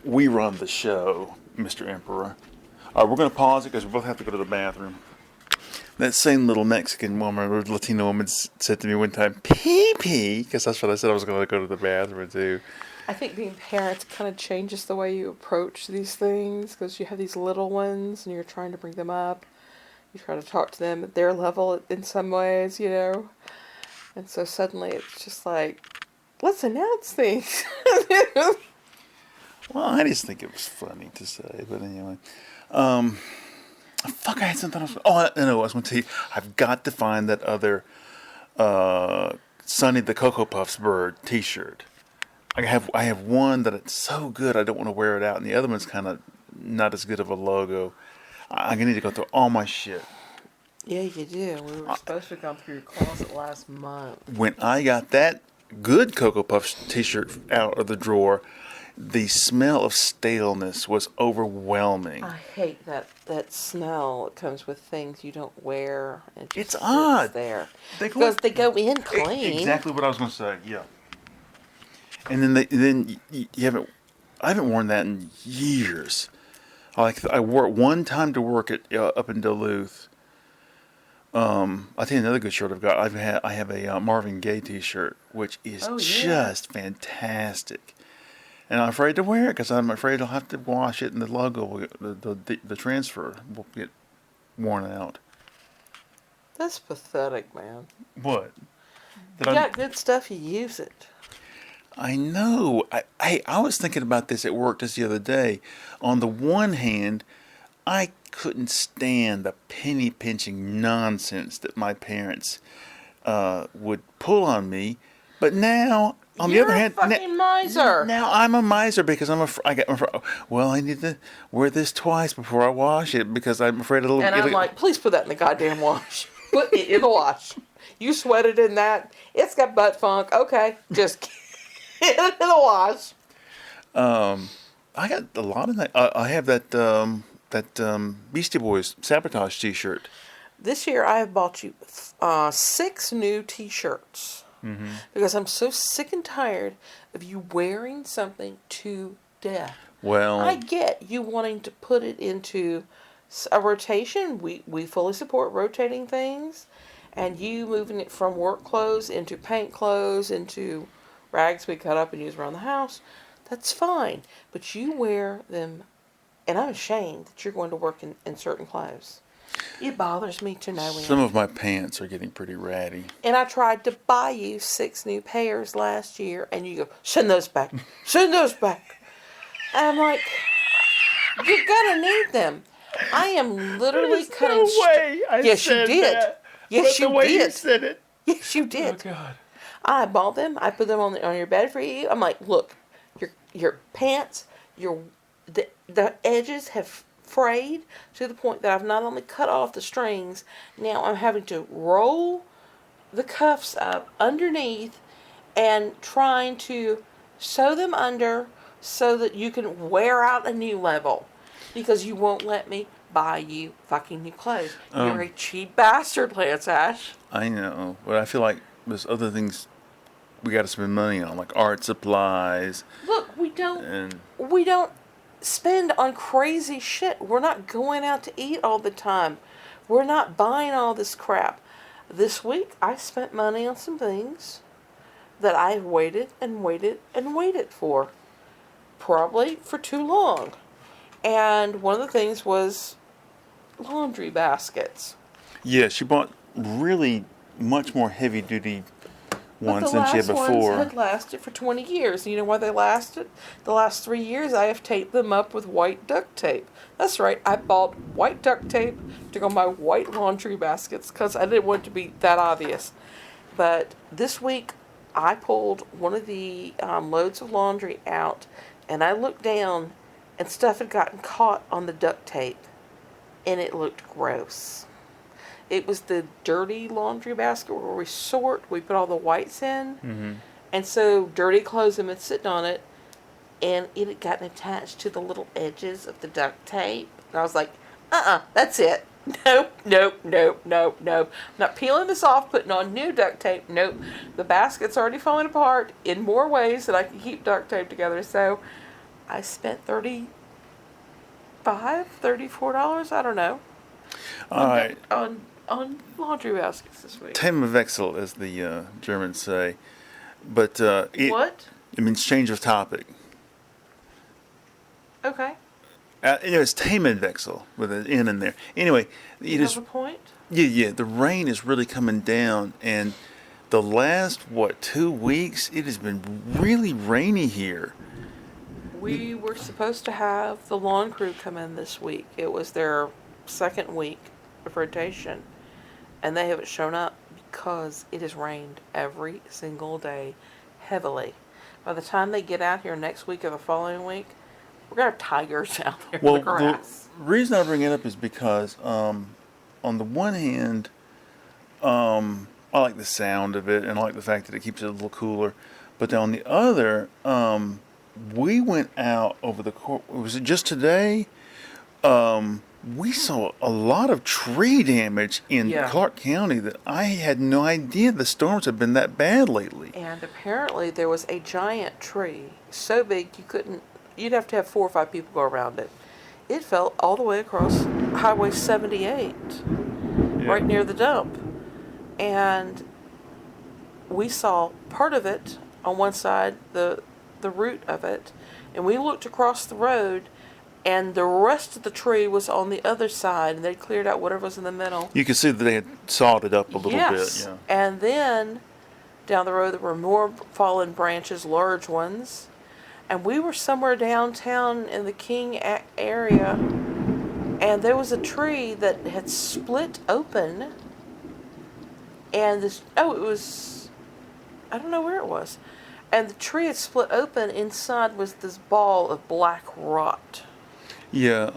Speaker 1: "We run the show, Mr. Emperor." All right, we're going to pause it because we both have to go to the bathroom. That same little Mexican woman or Latino woman said to me one time, "Pee-pee," because that's what I said I was going to go to the bathroom too.
Speaker 2: I think being parents kind of changes the way you approach these things because you have these little ones and you're trying to bring them up. You try to talk to them at their level in some ways, And so suddenly it's just like, let's announce things.
Speaker 1: Well, I just think it was funny to say, but anyway. Fuck, I had something else. Oh, no, I was going to tell you, I've got to find that other Sonny the Cocoa Puffs bird t-shirt. I have one that it's so good I don't want to wear it out, and the other one's kind of not as good of a logo. I need to go through all my shit.
Speaker 2: Yeah, you do. We were supposed to have gone through your closet last month.
Speaker 1: When I got that good Cocoa Puffs t-shirt out of the drawer, the smell of staleness was overwhelming.
Speaker 2: I hate that smell that comes with things you don't wear. And just
Speaker 1: It's
Speaker 2: sits
Speaker 1: odd.
Speaker 2: there.
Speaker 1: They
Speaker 2: Because they go in clean.
Speaker 1: Exactly what I was going to say. Yeah. And then you haven't. I haven't worn that in years. I wore it one time to work up in Duluth. I think another good shirt I've got. I have a Marvin Gaye T-shirt, which is just fantastic. And I'm afraid to wear it because I'm afraid I'll have to wash it, and the logo, the transfer, will get worn out.
Speaker 2: That's pathetic, man.
Speaker 1: What?
Speaker 2: You got good stuff, you use it.
Speaker 1: I know. I was thinking about this at work just the other day. On the one hand, I couldn't stand the penny pinching nonsense that my parents would pull on me, but now, on the other hand,
Speaker 2: You're a fucking miser.
Speaker 1: Now I'm a miser because I need to wear this twice before I wash it because I'm afraid it'll.
Speaker 2: And I'm like, please put that in the goddamn wash. Put it in the wash. You sweated in that. It's got butt funk. Okay, just get it in the wash.
Speaker 1: I got a lot of that. I have that Beastie Boys Sabotage T-shirt.
Speaker 2: This year I have bought you 6 new T-shirts. Mm-hmm. Because I'm so sick and tired of you wearing something to death.
Speaker 1: Well,
Speaker 2: I get you wanting to put it into a rotation. We fully support rotating things, and you moving it from work clothes into paint clothes into rags we cut up and use around the house. That's fine, but you wear them, and I'm ashamed that you're going to work in certain clothes. It bothers me to no
Speaker 1: Some
Speaker 2: end.
Speaker 1: of my pants are getting pretty ratty.
Speaker 2: And I tried to buy you 6 new pairs last year, and you go, send those back, send those back. And I'm like, you're gonna need them. I am literally cutting. Yes, you did. Yes, you did.
Speaker 1: said it.
Speaker 2: Yes, you did.
Speaker 1: Oh God.
Speaker 2: I bought them. I put them on your bed for you. I'm like, look, your pants, the edges have frayed to the point that I've not only cut off the strings, now I'm having to roll the cuffs up underneath and trying to sew them under so that you can wear out a new level, because you won't let me buy you fucking new clothes. You're a cheap bastard, Lance Ash.
Speaker 1: I know, but I feel like there's other things we got to spend money on, like art supplies.
Speaker 2: Look, we don't spend on crazy shit. We're not going out to eat all the time. We're not buying all this crap. This week, I spent money on some things that I've waited and waited and waited for. Probably for too long. And one of the things was laundry baskets.
Speaker 1: Yeah, she bought really much more heavy duty ones than she had
Speaker 2: But the last
Speaker 1: before.
Speaker 2: ones had lasted for 20 years. You know why they lasted? The last 3 years I have taped them up with white duct tape. That's right, I bought white duct tape to go on my white laundry baskets because I didn't want it to be that obvious. But this week I pulled one of the loads of laundry out, and I looked down and stuff had gotten caught on the duct tape, and it looked gross. It was the dirty laundry basket where we put all the whites in.
Speaker 1: Mm-hmm.
Speaker 2: And so dirty clothes had been sitting on it, and it had gotten attached to the little edges of the duct tape. And I was like, that's it. Nope, nope, nope, nope, nope. I'm not peeling this off, putting on new duct tape. Nope. The basket's already falling apart in more ways than I can keep duct tape together. So I spent $34, I don't know,
Speaker 1: All right.
Speaker 2: on laundry baskets this week.
Speaker 1: Themenwechsel, as the Germans say. But
Speaker 2: What?
Speaker 1: it means change of topic.
Speaker 2: Okay.
Speaker 1: It's Themenwechsel with an N in there. Anyway,
Speaker 2: You have a point?
Speaker 1: Yeah. The rain is really coming down, and the last 2 weeks it has been really rainy here.
Speaker 2: We were supposed to have the lawn crew come in this week. It was their second week of rotation, and they haven't shown up because it has rained every single day heavily. By the time they get out here next week or the following week, we're going to have tigers out there in the grass.
Speaker 1: The reason I bring it up is because on the one hand, I like the sound of it, and I like the fact that it keeps it a little cooler. But on the other, we went out over the course. Was it just today? We saw a lot of tree damage in Clark County that I had no idea the storms have been that bad lately.
Speaker 2: And apparently there was a giant tree so big you'd have to have 4 or 5 people go around it. It fell all the way across Highway 78, right near the dump. And we saw part of it on one side, the root of it, and we looked across the road, and the rest of the tree was on the other side, and they cleared out whatever was in the middle.
Speaker 1: You can see that they had sawed it up a little bit. Yeah.
Speaker 2: And then down the road there were more fallen branches, large ones, and we were somewhere downtown in the King area, and there was a tree that had split open, and I don't know where it was. And the tree had split open. Inside was this ball of black rot.
Speaker 1: Yeah.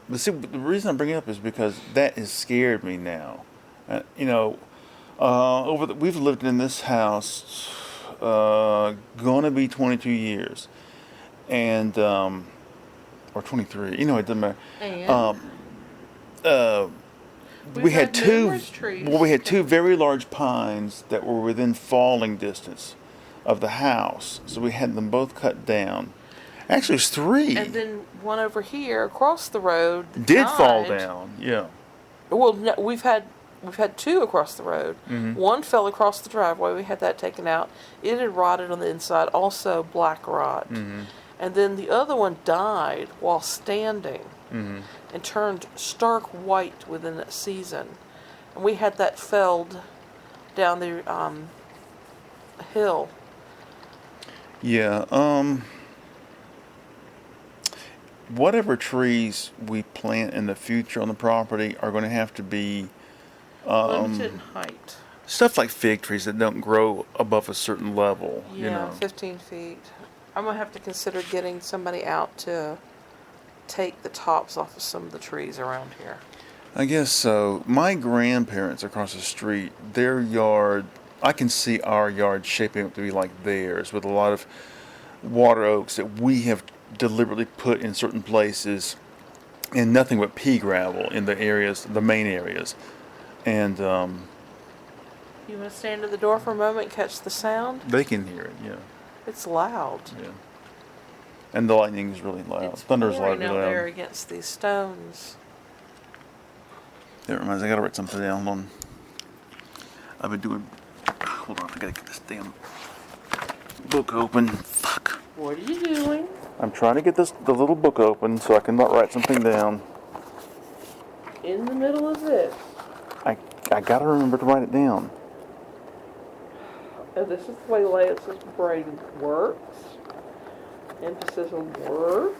Speaker 1: But see, the reason I bring it up is because that has scared me now. We've lived in this house, gonna be 22 years, and or 23. It doesn't matter.
Speaker 2: And
Speaker 1: we had two.
Speaker 2: numerous trees.
Speaker 1: Well, we had 2 very large pines that were within falling distance of the house, so we had them both cut down. Actually, it's 3.
Speaker 2: And then one over here across the road
Speaker 1: Did fall
Speaker 2: died.
Speaker 1: down. Yeah.
Speaker 2: Well, no, we've had 2 across the road.
Speaker 1: Mm-hmm.
Speaker 2: One fell across the driveway. We had that taken out. It had rotted on the inside, also black rot.
Speaker 1: Mm-hmm.
Speaker 2: And then the other one died while standing
Speaker 1: Mm-hmm.
Speaker 2: and turned stark white within a season. And we had that felled down the hill.
Speaker 1: Yeah. Whatever trees we plant in the future on the property are going to have to be
Speaker 2: Limited in height.
Speaker 1: stuff like fig trees that don't grow above a certain level.
Speaker 2: Yeah,
Speaker 1: You know.
Speaker 2: 15 feet. I'm going to have to consider getting somebody out to take the tops off of some of the trees around here.
Speaker 1: I guess so. My grandparents across the street, their yard, I can see our yard shaping up to be like theirs, with a lot of water oaks that we have deliberately put in certain places, and nothing but pea gravel in the areas, the main areas. And
Speaker 2: You want to stand at the door for a moment and catch the sound?
Speaker 1: they can hear it, yeah.
Speaker 2: It's loud.
Speaker 1: Yeah. And the lightning is really loud.
Speaker 2: It's
Speaker 1: Thunder's
Speaker 2: pouring
Speaker 1: loud.
Speaker 2: out there against these stones.
Speaker 1: That reminds me, I gotta write something down. Hold on. I've been doing. Hold on, I gotta get this damn book open. Fuck.
Speaker 2: What are you doing?
Speaker 1: I'm trying to get the little book open so I can write something down.
Speaker 2: In the middle of this.
Speaker 1: I gotta remember to write it down.
Speaker 2: And this is the way Lance's brain works. Emphasis on words.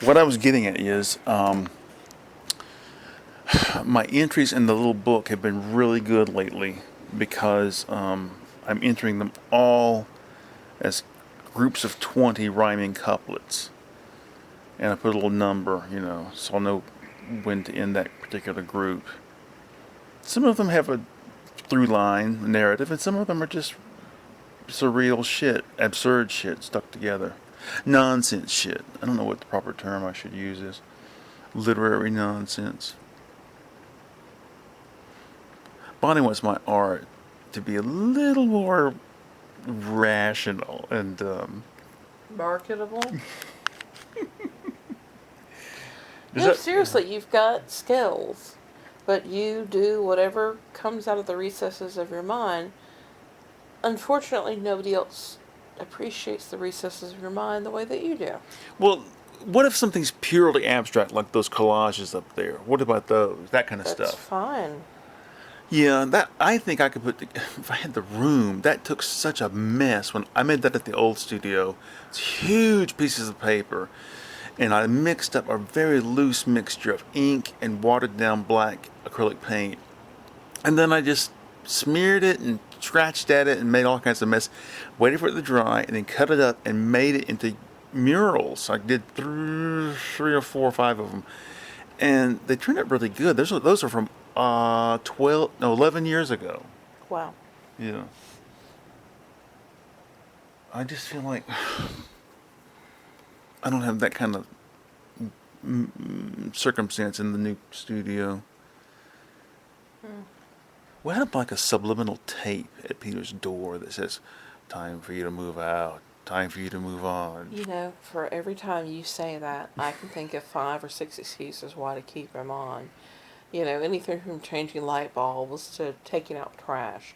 Speaker 1: What I was getting at is, my entries in the little book have been really good lately because I'm entering them all as groups of 20 rhyming couplets. And I put a little number, so I'll know when to end that particular group. Some of them have a through line narrative, and some of them are just surreal shit, absurd shit stuck together. Nonsense shit. I don't know what the proper term I should use is. Literary nonsense. Bonnie wants my art to be a little more rational and
Speaker 2: Marketable.
Speaker 1: Is
Speaker 2: No,
Speaker 1: that-
Speaker 2: seriously, you've got skills, but you do whatever comes out of the recesses of your mind. Unfortunately, nobody else appreciates the recesses of your mind the way that you do.
Speaker 1: Well, what if something's purely abstract, like those collages up there? What about those? That kind of
Speaker 2: That's
Speaker 1: stuff.
Speaker 2: fine.
Speaker 1: Yeah, that I think I could put. If I had the room, that took such a mess when I made that at the old studio. It's huge pieces of paper, and I mixed up a very loose mixture of ink and watered down black acrylic paint, and then I just smeared it and scratched at it and made all kinds of mess. Waited for it to dry, and then cut it up and made it into murals. I did three or four or five of them, and they turned out really good. Those are from 11 years ago.
Speaker 2: Wow.
Speaker 1: Yeah. I just feel like I don't have that kind of circumstance in the new studio. We had like a subliminal tape at Peter's door that says, "Time for you to move out. Time for you to move on."
Speaker 2: You know, for every time you say that, I can think of 5 or 6 excuses why to keep him on. You know, anything from changing light bulbs to taking out trash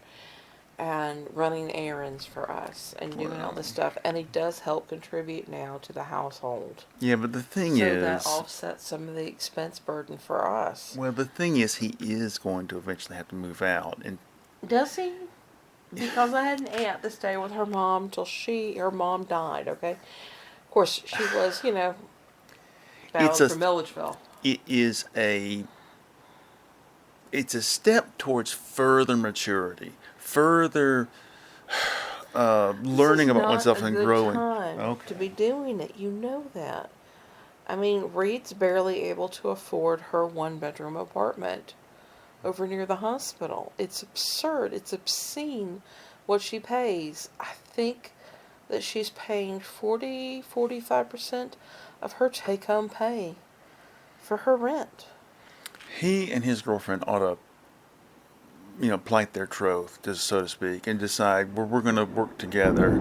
Speaker 2: and running errands for us and doing all this stuff. And he does help contribute now to the household.
Speaker 1: Yeah, but the thing
Speaker 2: So
Speaker 1: is,
Speaker 2: that offsets some of the expense burden for us.
Speaker 1: well, the thing is, he is going to eventually have to move out, and
Speaker 2: Does he? Because I had an aunt that stayed with her mom till her mom died, okay? Of course, she was, bound
Speaker 1: It's a-
Speaker 2: for Milledgeville.
Speaker 1: it's a step towards further maturity, further learning about oneself and growing.
Speaker 2: Time to be doing it. You know that. I mean, Reed's barely able to afford her 1-bedroom apartment over near the hospital. It's absurd. It's obscene what she pays. I think that she's paying 45% of her take-home pay for her rent.
Speaker 1: He and his girlfriend ought to, plight their troth, just so to speak, and decide we're going to work together.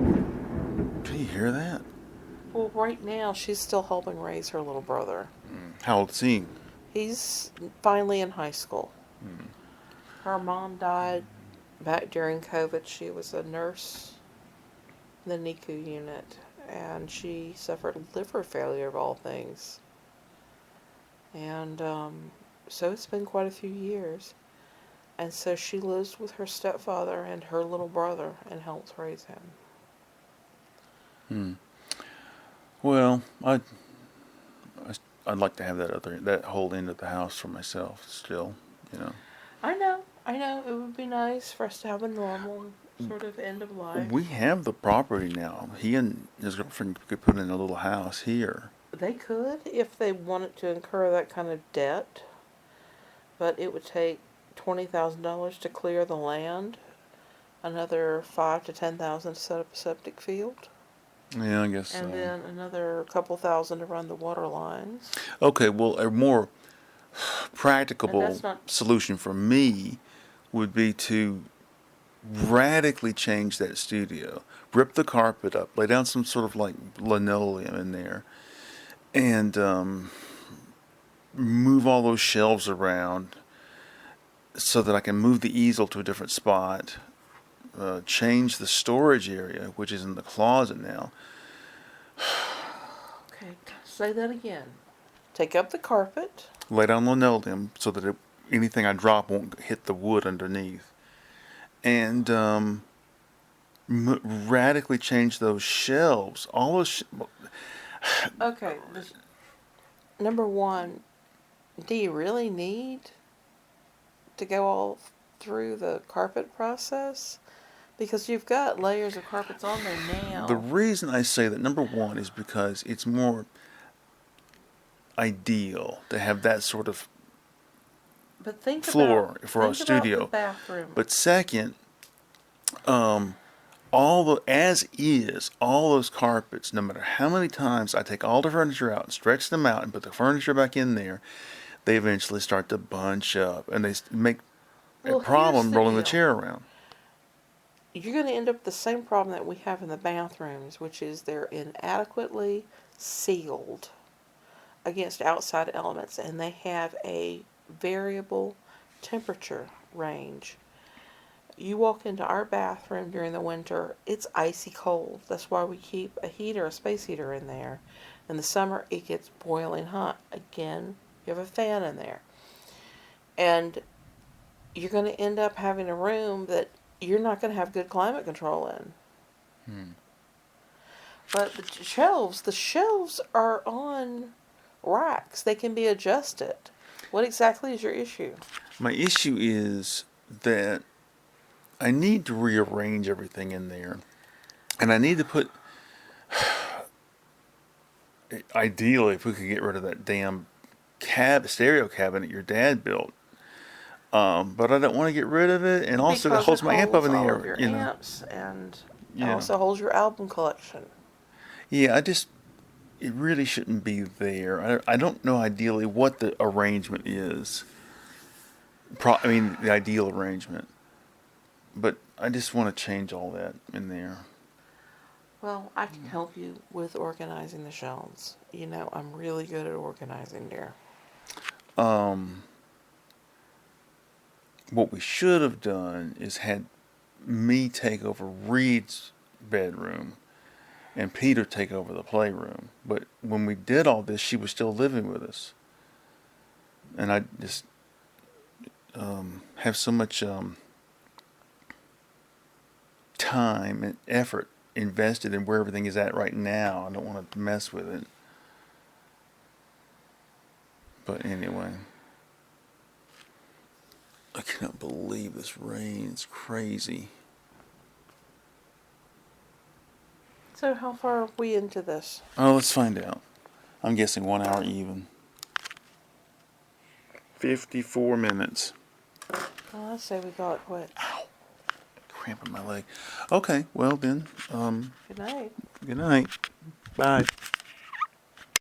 Speaker 1: Do you hear that?
Speaker 2: Well, right now she's still helping raise her little brother.
Speaker 1: How old is he?
Speaker 2: He's finally in high school. Her mom died back during COVID. She was a nurse in the NICU unit, and she suffered liver failure of all things. And so it's been quite a few years. And so she lives with her stepfather and her little brother and helps raise him.
Speaker 1: Hmm. Well, I'd like to have that whole end of the house for myself still, you know.
Speaker 2: I know, it would be nice for us to have a normal sort of end of life.
Speaker 1: We have the property now. He and his girlfriend could put in a little house here.
Speaker 2: They could if they wanted to incur that kind of debt, but it would take $20,000 to clear the land, another $5,000 to $10,000 to set up a septic field,
Speaker 1: Yeah, I guess
Speaker 2: and
Speaker 1: so.
Speaker 2: then another couple thousand to run the water lines.
Speaker 1: Okay, well, a more
Speaker 2: And
Speaker 1: practicable
Speaker 2: that's not
Speaker 1: solution for me would be to radically change that studio, rip the carpet up, lay down some sort of like linoleum in there, and move all those shelves around so that I can move the easel to a different spot, change the storage area, which is in the closet now.
Speaker 2: Okay, say that again. Take up the carpet.
Speaker 1: Lay down linoleum so that anything I drop won't hit the wood underneath. And radically change those shelves. All those.
Speaker 2: Okay, number one, do you really need to go all through the carpet process? Because you've got layers of carpets on there now.
Speaker 1: The reason I say that, number one, is because it's more ideal to have that sort of
Speaker 2: But think
Speaker 1: floor
Speaker 2: about,
Speaker 1: for
Speaker 2: think
Speaker 1: a studio.
Speaker 2: about the bathroom.
Speaker 1: But second, all those carpets, no matter how many times I take all the furniture out and stretch them out and put the furniture back in there, they eventually start to bunch up and they make a problem rolling the chair around.
Speaker 2: You're going to end up with the same problem that we have in the bathrooms, which is they're inadequately sealed against outside elements, and they have a variable temperature range. You walk into our bathroom during the winter, it's icy cold. That's why we keep a space heater in there. In the summer, it gets boiling hot. Again, you have a fan in there. And you're going to end up having a room that you're not going to have good climate control in. But the shelves are on racks. They can be adjusted. What exactly is your issue?
Speaker 1: My issue is that I need to rearrange everything in there. And I need to put... Ideally, if we could get rid of that damn stereo cabinet your dad built. But I don't want to get rid of it, and also it holds my amp up in the air.
Speaker 2: Your amps, and it
Speaker 1: Yeah.
Speaker 2: also holds your album collection.
Speaker 1: Yeah, it really shouldn't be there. I don't know ideally what the arrangement is. The ideal arrangement. But I just want to change all that in there.
Speaker 2: Well, I can help you with organizing the shelves. You know, I'm really good at organizing there.
Speaker 1: What we should have done is had me take over Reed's bedroom and Peter take over the playroom. But when we did all this, she was still living with us. And I just have so much time and effort invested in where everything is at right now. I don't want to mess with it. But anyway, I cannot believe this rain. It's crazy.
Speaker 2: So how far are we into this?
Speaker 1: Oh, let's find out. I'm guessing 1 hour even. 54 minutes.
Speaker 2: Well, I say we call it quits.
Speaker 1: Ow. Cramp in my leg. Okay, well then,
Speaker 2: Good night.
Speaker 1: good night. Bye.